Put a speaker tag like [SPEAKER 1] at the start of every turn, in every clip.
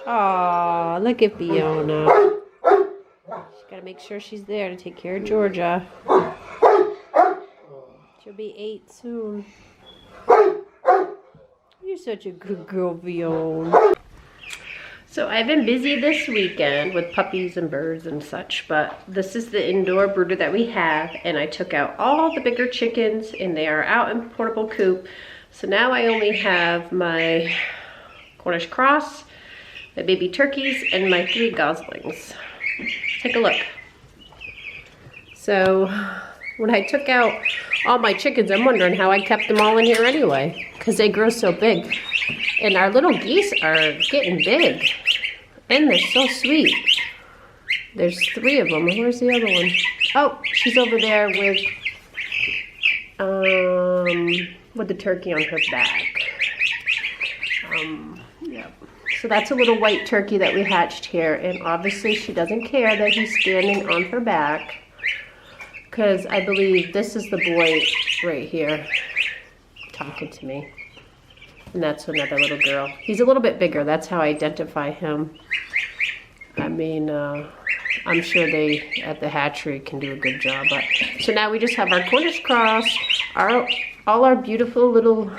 [SPEAKER 1] Aw, look at Fiona. She's gotta make sure she's there to take care of Georgia. She'll be 8 soon. You're such a good girl, Fiona. So I've been busy this weekend with puppies and birds and such, but this is the indoor brooder that we have, and I took out all the bigger chickens and they are out in portable coop. So now I only have my Cornish cross, my baby turkeys, and my 3 goslings. Take a look. So when I took out all my chickens, I'm wondering how I kept them all in here anyway, because they grow so big. And our little geese are getting big. And they're so sweet. There's 3 of them. Where's the other one? Oh, she's over there with the turkey on her back. Yep. So that's a little white turkey that we hatched here. And obviously she doesn't care that he's standing on her back, because I believe this is the boy right here talking to me. And that's another little girl. He's a little bit bigger. That's how I identify him. I mean, I'm sure they at the hatchery can do a good job. But so now we just have our Cornish cross, all our beautiful little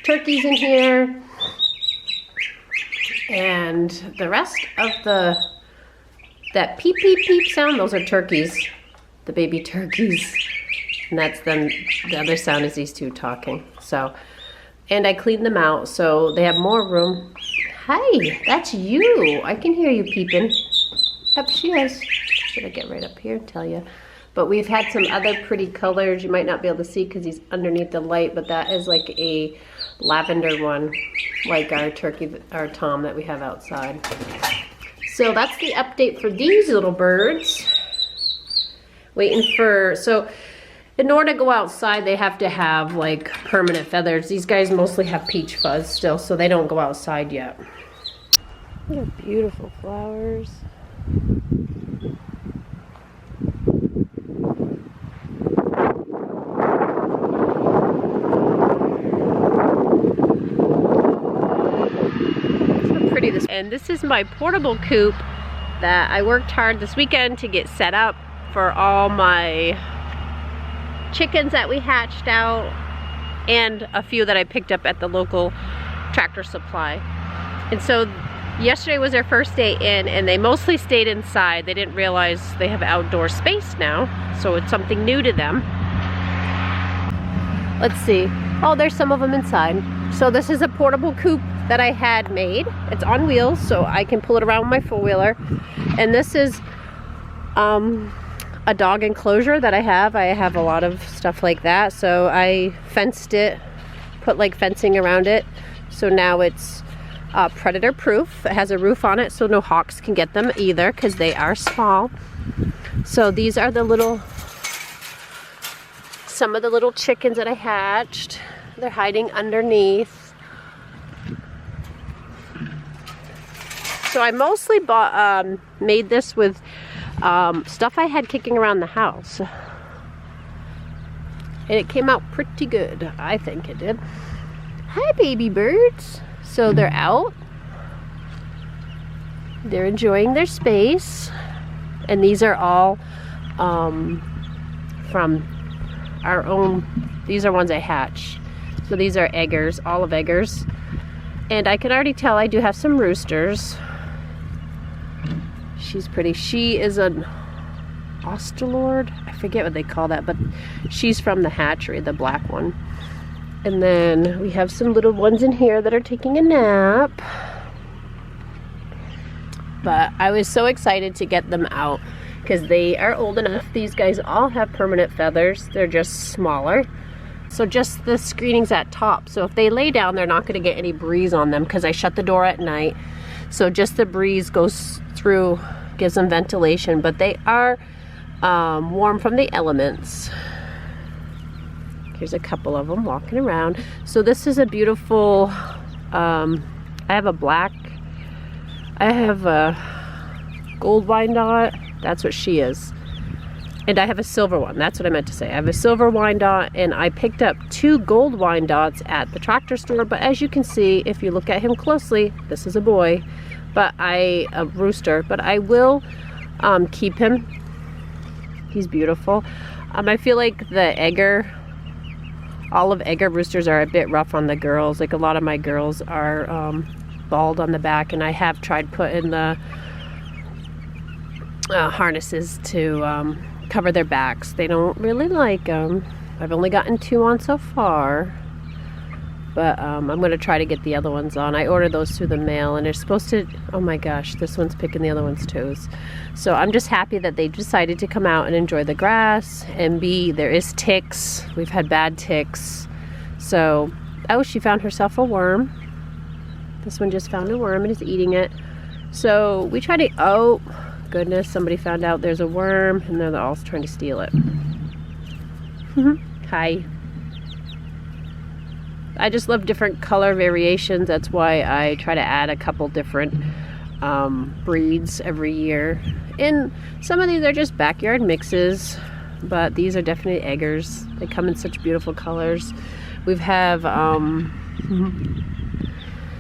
[SPEAKER 1] turkeys in here, and the rest of that peep peep peep sound. Those are turkeys, the baby turkeys, and that's them. The other sound is these 2 talking. So. And I cleaned them out, so they have more room. Hi, that's you. I can hear you peeping. Yep, she is. Should I get right up here and tell you? But we've had some other pretty colors. You might not be able to see because he's underneath the light, but that is like a lavender one, like our turkey, our tom that we have outside. So that's the update for these little birds. Waiting for, so in order to go outside, they have to have like permanent feathers. These guys mostly have peach fuzz still, so they don't go outside yet. Look at beautiful flowers. So pretty this. And this is my portable coop that I worked hard this weekend to get set up for all my chickens that we hatched out, and a few that I picked up at the local Tractor Supply. And so yesterday was their first day in, and they mostly stayed inside. They didn't realize they have outdoor space now, so it's something new to them. Let's see. Oh, there's some of them inside. So this is a portable coop that I had made. It's on wheels, so I can pull it around with my four-wheeler. And this is a dog enclosure that I have. I have a lot of stuff like that, so I fenced it, put like fencing around it, so now it's predator proof. It has a roof on it so no hawks can get them either, because they are small. So these are the some of the little chickens that I hatched. They're hiding underneath. So I mostly made this with stuff I had kicking around the house, and it came out pretty good. I think it did. Hi, baby birds. So they're out, they're enjoying their space, and these are all from our own. These are ones I hatched, so these are eggers, olive eggers, and I can already tell I do have some roosters. She's pretty. She is an Australord. I forget what they call that, but she's from the hatchery, the black one. And then we have some little ones in here that are taking a nap. But I was so excited to get them out because they are old enough. These guys all have permanent feathers. They're just smaller. So just the screening's at top. So if they lay down, they're not going to get any breeze on them because I shut the door at night. So just the breeze goes through, gives them ventilation, but they are warm from the elements. Here's a couple of them walking around. So this is a beautiful, I have a gold wyandotte. That's what she is. And I have a silver one. That's what I meant to say. I have a silver Wyandotte, and I picked up 2 gold Wyandottes at the tractor store. But as you can see, if you look at him closely, this is a boy, but a rooster. But I will keep him. He's beautiful. I feel like the olive egger roosters are a bit rough on the girls. Like a lot of my girls are bald on the back, and I have tried putting the harnesses to cover their backs. They don't really like them. I've only gotten 2 on so far, but I'm gonna try to get the other ones on. I ordered those through the mail, and they're supposed to, oh my gosh, this one's picking the other one's toes. So I'm just happy that they decided to come out and enjoy the grass. And B, there is ticks. We've had bad ticks. So, oh, she found herself a worm. This one just found a worm and is eating it. So we try to, oh goodness, somebody found out there's a worm, and they're all trying to steal it. Hi. I just love different color variations. That's why I try to add a couple different breeds every year. And some of these are just backyard mixes, but these are definitely eggers. They come in such beautiful colors. We have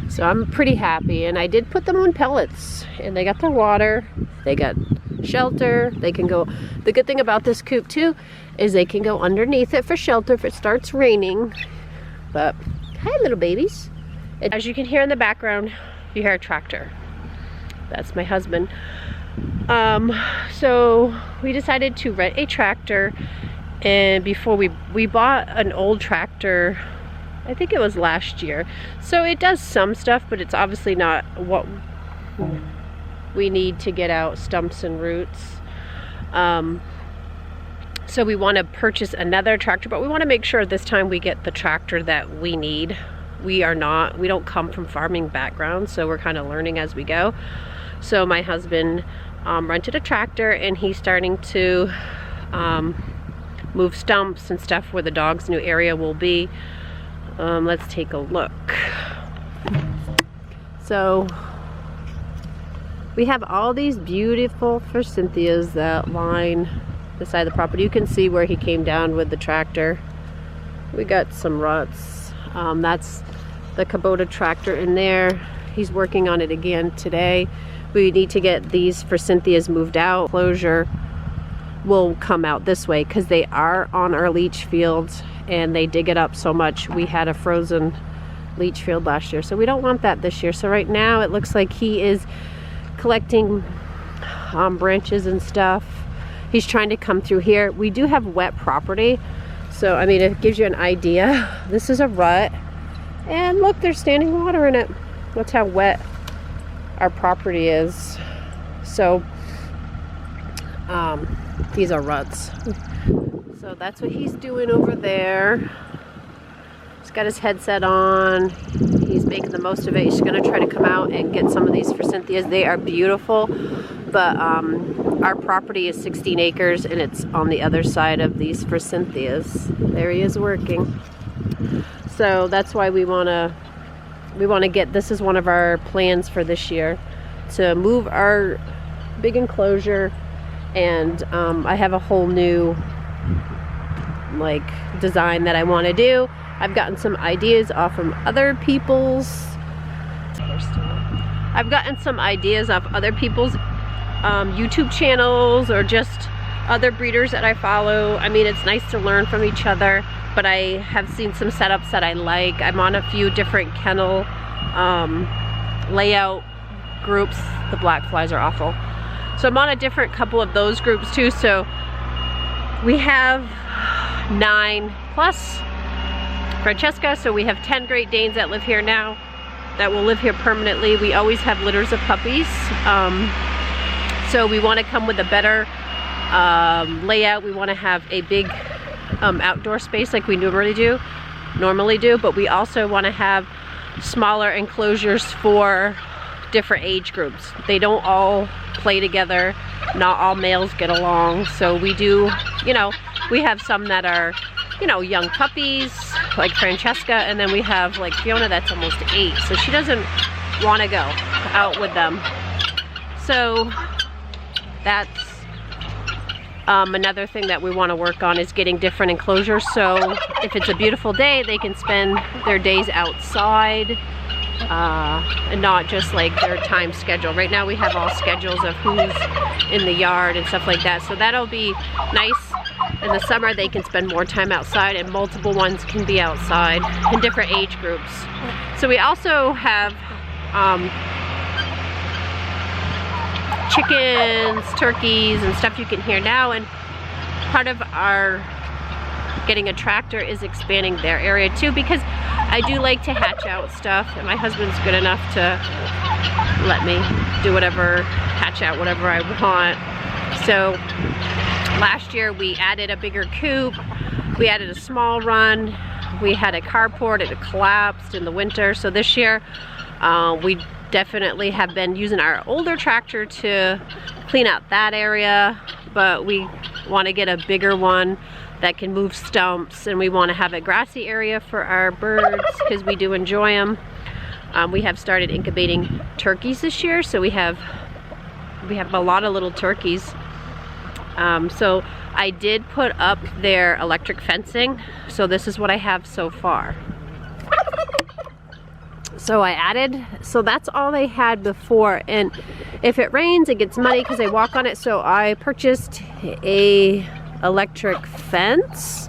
[SPEAKER 1] so I'm pretty happy, and I did put them on pellets, and they got their water, they got shelter, they can go. The good thing about this coop too is they can go underneath it for shelter if it starts raining. But hi, little babies. As you can hear in the background, you hear a tractor. That's my husband. So we decided to rent a tractor, and before we bought an old tractor, I think it was last year. So it does some stuff, but it's obviously not what we need to get out stumps and roots. So we want to purchase another tractor, but we want to make sure this time we get the tractor that we need. We don't come from farming background, so we're kind of learning as we go. So my husband rented a tractor, and he's starting to move stumps and stuff where the dog's new area will be. Let's take a look. So we have all these beautiful forsythias that line the side of the property. You can see where he came down with the tractor. We got some ruts. That's the Kubota tractor in there. He's working on it again today. We need to get these forsythias moved out. Closure will come out this way because they are on our leach fields, and they dig it up so much. We had a frozen leach field last year, so we don't want that this year. So right now it looks like he is collecting branches and stuff. He's trying to come through here. We do have wet property, so I mean, it gives you an idea. This is a rut, and look, there's standing water in it. That's how wet our property is. So these are ruts. So that's what he's doing over there. He's got his headset on. He's making the most of it. He's gonna try to come out and get some of these forsythias. They are beautiful, but our property is 16 acres, and it's on the other side of these forsythias. There he is working. So that's why we wanna get, this is one of our plans for this year, to move our big enclosure. And I have a whole new like design that I want to do. I've gotten some ideas off from other people's YouTube channels, or just other breeders that I follow. I mean, it's nice to learn from each other, but I have seen some setups that I like. I'm on a few different kennel layout groups. The black flies are awful. So I'm on a different couple of those groups too. So we have 9 plus Francesca, so we have 10 Great Danes that live here now, that will live here permanently. We always have litters of puppies. So we want to come with a better layout. We want to have a big outdoor space like we normally do, but we also want to have smaller enclosures for different age groups. They don't all play together. Not all males get along. So we do, you know, we have some that are, you know, young puppies like Francesca, and then we have like Fiona that's almost 8, so she doesn't want to go out with them. So that's Another thing that we want to work on is getting different enclosures, so if it's a beautiful day, they can spend their days outside and not just like their time schedule. Right now we have all schedules of who's in the yard and stuff like that, so that'll be nice. In the summer they can spend more time outside, and multiple ones can be outside in different age groups. So we also have chickens, turkeys, and stuff you can hear now, and part of our getting a tractor is expanding their area too, because I do like to hatch out stuff, and my husband's good enough to let me do whatever, hatch out whatever I want. So last year we added a bigger coop, we added a small run, we had a carport, it collapsed in the winter. So this year we definitely have been using our older tractor to clean out that area, but we want to get a bigger one that can move stumps, and we want to have a grassy area for our birds because we do enjoy them. We have started incubating turkeys this year, so we have a lot of little turkeys. So I did put up their electric fencing, so this is what I have so far. So I added, so that's all they had before, and if it rains it gets muddy because they walk on it, so I purchased a electric fence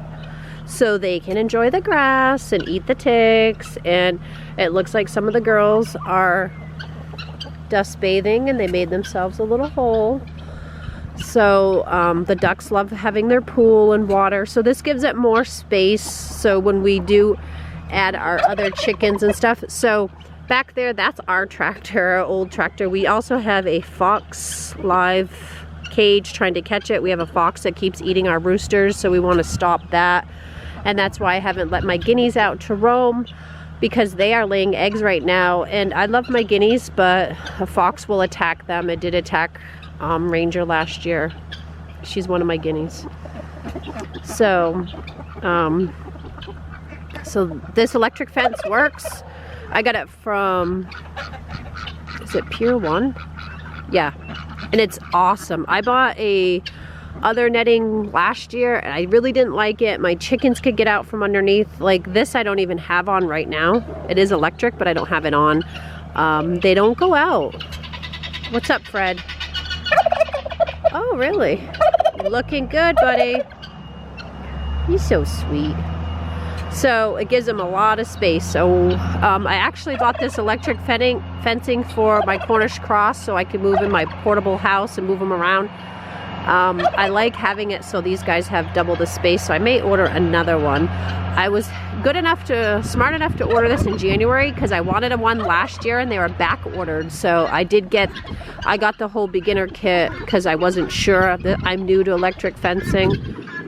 [SPEAKER 1] so they can enjoy the grass and eat the ticks. And it looks like some of the girls are dust bathing, and they made themselves a little hole. So the ducks love having their pool and water, so this gives it more space, so when we do add our other chickens and stuff. So back there, that's our tractor, our old tractor. We also have a fox live cage trying to catch it. We have a fox that keeps eating our roosters, so we want to stop that, and that's why I haven't let my guineas out to roam, because they are laying eggs right now, and I love my guineas, but a fox will attack them. It did attack Ranger last year. She's one of my guineas. So so this electric fence works. I got it from, is it Pier 1? Yeah, and it's awesome. I bought a other netting last year and I really didn't like it. My chickens could get out from underneath. Like this I don't even have on right now. It is electric, but I don't have it on. They don't go out. What's up, Fred? Oh, really? Looking good, buddy. He's so sweet. So it gives them a lot of space. So I actually bought this electric fencing for my Cornish cross so I can move in my portable house and move them around. I like having it so these guys have double the space, so I may order another one. I was smart enough to order this in January because I wanted one last year and they were back ordered. So I got the whole beginner kit because I wasn't sure that I'm new to electric fencing.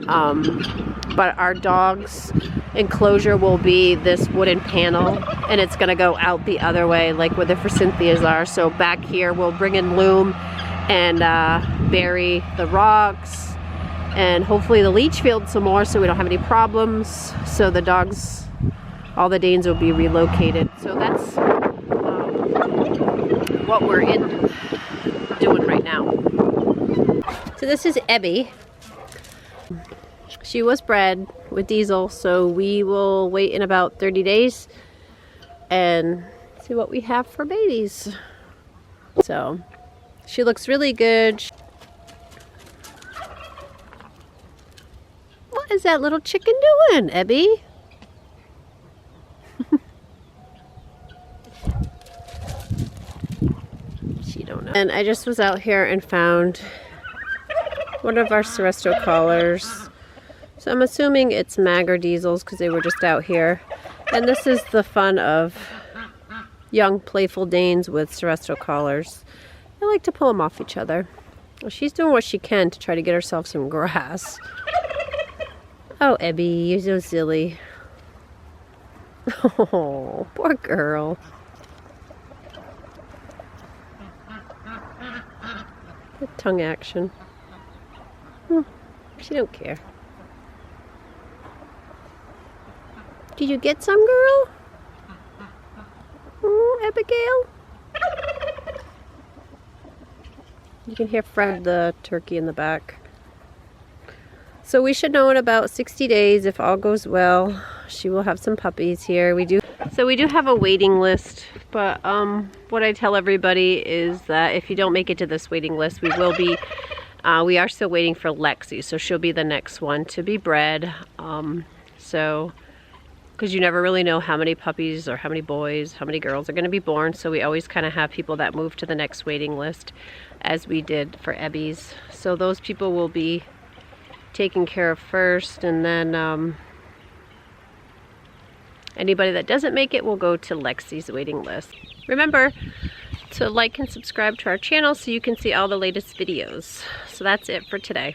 [SPEAKER 1] But our dog's enclosure will be this wooden panel, and it's gonna go out the other way like where the forsythias are. So back here we'll bring in loom and bury the rocks and hopefully the leach field some more so we don't have any problems. So the dogs, all the Danes will be relocated. So that's what we're doing right now. So this is Ebby. She was bred with Diesel, so we will wait in about 30 days and see what we have for babies. So she looks really good. What is that little chicken doing, Ebby? She don't know. And I just was out here and found one of our Seresto collars. So I'm assuming it's Mag or Diesels because they were just out here. And this is the fun of young playful Danes with Seresto collars. I like to pull them off each other. Well, she's doing what she can to try to get herself some grass. Oh, Ebby, you're so silly. Oh, poor girl. Good tongue action. She don't care. Did you get some, girl? Abigail? You can hear Fred the turkey in the back. So we should know in about 60 days, if all goes well, she will have some puppies here. We do have a waiting list, but what I tell everybody is that if you don't make it to this waiting list, we are still waiting for Lexi, so she'll be the next one to be bred. Because you never really know how many puppies or how many boys, how many girls are going to be born, so we always kind of have people that move to the next waiting list, as we did for Ebby's. So those people will be taken care of first, and then anybody that doesn't make it will go to Lexi's waiting list. Remember to like and subscribe to our channel so you can see all the latest videos. So that's it for today.